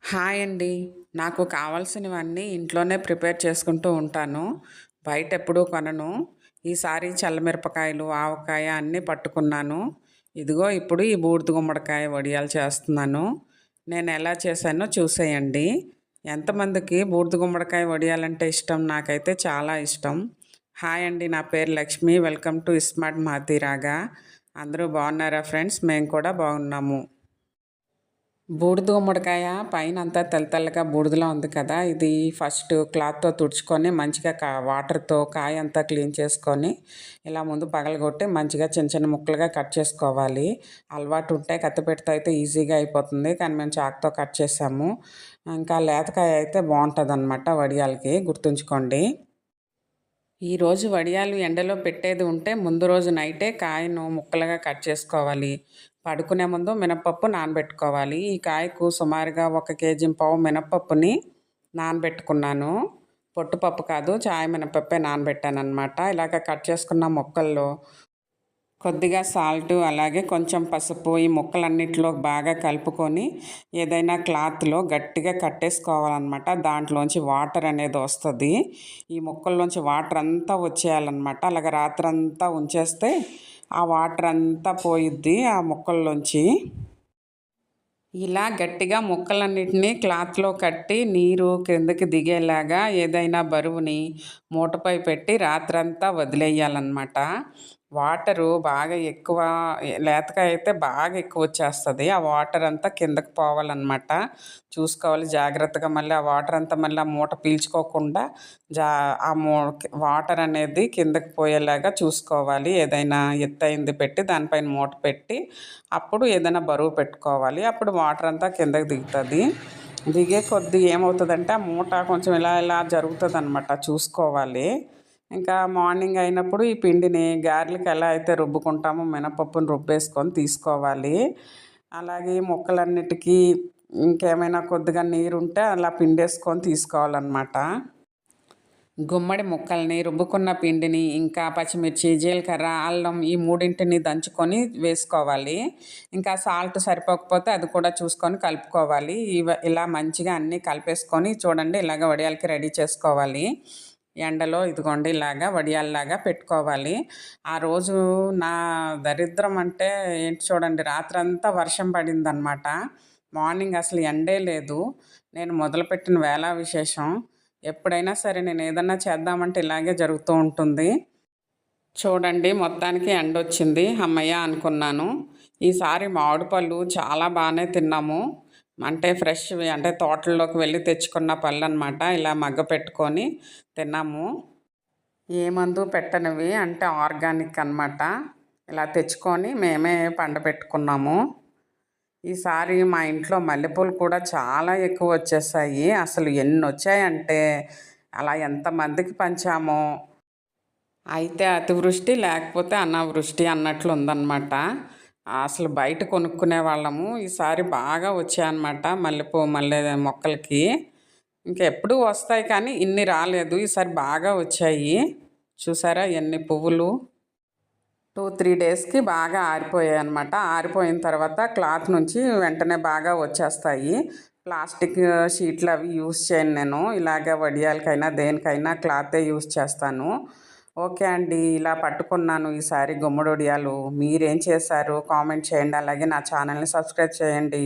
Hi అండి. నాకు కావాల్సినవన్నీ ఇంట్లోనే ప్రిపేర్ చేసుకుంటూ ఉంటాను. బయట ఎప్పుడూ కొనను. ఈసారి చల్లమిరపకాయలు, ఆవకాయ అన్నీ పట్టుకున్నాను. ఇదిగో ఇప్పుడు ఈ బూడిద గుమ్మడికాయ వడియాలు చేస్తున్నాను. నేను ఎలా చేశానో చూసేయండి. ఎంతమందికి బూడిద గుమ్మడికాయ వడియాలంటే ఇష్టం? నాకైతే చాలా ఇష్టం. హాయ్ అండి, నా పేరు లక్ష్మి. వెల్కమ్ టు స్మార్ట్ మాతిరాగా. అందరూ బాగున్నారా ఫ్రెండ్స్? మేము కూడా బాగున్నాము. బూడిద గుమ్మడికాయ పైన అంతా తెల్ల తెల్లగా బూడిదలా ఉంది కదా, ఇది ఫస్ట్ క్లాత్తో తుడుచుకొని మంచిగా వాటర్తో కాయ అంతా క్లీన్ చేసుకొని ఇలా ముందు పగలగొట్టి మంచిగా చిన్న చిన్న ముక్కలుగా కట్ చేసుకోవాలి. అలవాటు ఉంటే కత్తిపీటతో అయితే ఈజీగా అయిపోతుంది, కానీ మేము చాకుతో కట్ చేసాము. ఇంకా లేతకాయ అయితే బాగుంటుంది అన్నమాట వడియాలకి, గుర్తుంచుకోండి. ఈరోజు వడియాలు ఎండలో పెట్టేది ఉంటే ముందు రోజు నైటే కాయను ముక్కలుగా కట్ చేసుకోవాలి. పడుకునే ముందు మినపప్పు నానబెట్టుకోవాలి. ఈ కాయకు సుమారుగా 1 కేజీ పావు మినపప్పుని నానబెట్టుకున్నాను. పొట్టుపప్పు కాదు, చాయ్ మినపప్పే నానబెట్టాను అనమాట. ఇలాగ కట్ చేసుకున్న ముక్కల్లో కొద్దిగా సాల్టు, అలాగే కొంచెం పసుపు ఈ ముక్కలన్నిటిలో బాగా కలుపుకొని ఏదైనా క్లాత్లో గట్టిగా కట్టేసుకోవాలన్నమాట. దాంట్లోంచి వాటర్ అనేది వస్తుంది. ఈ ముక్కల్లోంచి వాటర్ అంతా వచ్చేయాలన్నమాట. అలాగ రాత్రంతా ఉంచేస్తే ఆ వాటర్ అంతా పోయిద్ది ఆ ముక్కల్లోంచి. ఇలా గట్టిగా ముక్కలన్నిటినీ క్లాత్లో కట్టి నీరు కిందకి దిగేలాగా ఏదైనా బరువుని మూటపై పెట్టి రాత్రంతా వదిలేయాలన్నమాట. వాటరు బాగా ఎక్కువ, లేతకాయ అయితే బాగా ఎక్కువ వచ్చేస్తుంది. ఆ వాటర్ అంతా కిందకి పోవాలన్నమాట. చూసుకోవాలి జాగ్రత్తగా. మళ్ళీ ఆ వాటర్ అంతా మళ్ళీ ఆ మూట పీల్చుకోకుండా ఆ వాటర్ అనేది కిందకి పోయేలాగా చూసుకోవాలి. ఏదైనా ఎత్తైంది పెట్టి దానిపైన మూట పెట్టి అప్పుడు ఏదైనా బరువు పెట్టుకోవాలి. అప్పుడు వాటర్ అంతా కిందకి దిగుతుంది. దిగే కొద్దీ ఏమవుతుందంటే ఆ మూట కొంచెం ఇలా ఇలా జరుగుతుంది అన్నమాట, చూసుకోవాలి. ఇంకా మార్నింగ్ అయినప్పుడు ఈ పిండిని గారెలకు ఎలా అయితే రుబ్బుకుంటామో మినపప్పును రుబ్బేసుకొని తీసుకోవాలి. అలాగే ముక్కలన్నిటికీ ఇంకేమైనా కొద్దిగా నీరు ఉంటే అలా పిండేసుకొని తీసుకోవాలన్నమాట. గుమ్మడి ముక్కల్ని, రుబ్బుకున్న పిండిని, ఇంకా పచ్చిమిర్చి, జీలకర్ర, అల్లం ఈ మూడింటిని దంచుకొని వేసుకోవాలి. ఇంకా సాల్ట్ సరిపోకపోతే అది కూడా చూసుకొని కలుపుకోవాలి. ఇలా మంచిగా అన్నీ కలిపేసుకొని చూడండి ఇలాగ వడియాలకి రెడీ చేసుకోవాలి. ఎండలో ఇదిగోండి ఇలాగా వడియాల్లాగా పెట్టుకోవాలి. ఆ రోజు నా దరిద్రం అంటే ఏంటి చూడండి, రాత్రంతా వర్షం పడిందనమాట. మార్నింగ్ అసలు ఎండే లేదు. నేను మొదలుపెట్టిన వేళ విశేషం. ఎప్పుడైనా సరే నేను ఏదన్నా చేద్దామంటే ఇలాగే జరుగుతూ ఉంటుంది. చూడండి మొత్తానికి ఎండొచ్చింది, అమ్మయ్య అనుకున్నాను. ఈసారి మామిడి పళ్ళు చాలా బాగానే తిన్నాము. అంటే ఫ్రెష్వి, అంటే తోటల్లోకి వెళ్ళి తెచ్చుకున్న పళ్ళు అనమాట. ఇలా మగ్గ పెట్టుకొని తిన్నాము. ఏ మందు పెట్టనివి, అంటే ఆర్గానిక్ అనమాట. ఇలా తెచ్చుకొని మేమే పండబెట్టుకున్నాము. ఈసారి మా ఇంట్లో మల్లెపూలు కూడా చాలా ఎక్కువ వచ్చేసాయి. అసలు ఎన్ని వచ్చాయంటే అలా ఎంతమందికి పంచామో. అయితే అతివృష్టి లేకపోతే అనావృష్టి అన్నట్లు ఉందన్నమాట. అసలు బయట కొనుక్కునే వాళ్ళము. ఈసారి బాగా వచ్చాయన్నమాట మల్లె మొక్కలకి. ఇంకెప్పుడు వస్తాయి కానీ ఇన్ని రాలేదు. ఈసారి బాగా వచ్చాయి. చూసారా ఎన్ని పువ్వులు. 2-3 డేస్కి బాగా ఆరిపోయాయి అన్నమాట. ఆరిపోయిన తర్వాత క్లాత్ నుంచి వెంటనే బాగా వచ్చేస్తాయి. ప్లాస్టిక్ షీట్లు అవి యూస్ చేయను నేను. ఇలాగ వడియాలకైనా దేనికైనా క్లాతే యూస్ చేస్తాను. ఓకే అండి, ఇలా పట్టుకున్నాను ఈసారి గుమ్మడి వడియాలు. మీరేం చేశారు కామెంట్ చేయండి. అలాగే నా ఛానల్ని సబ్స్క్రైబ్ చేయండి.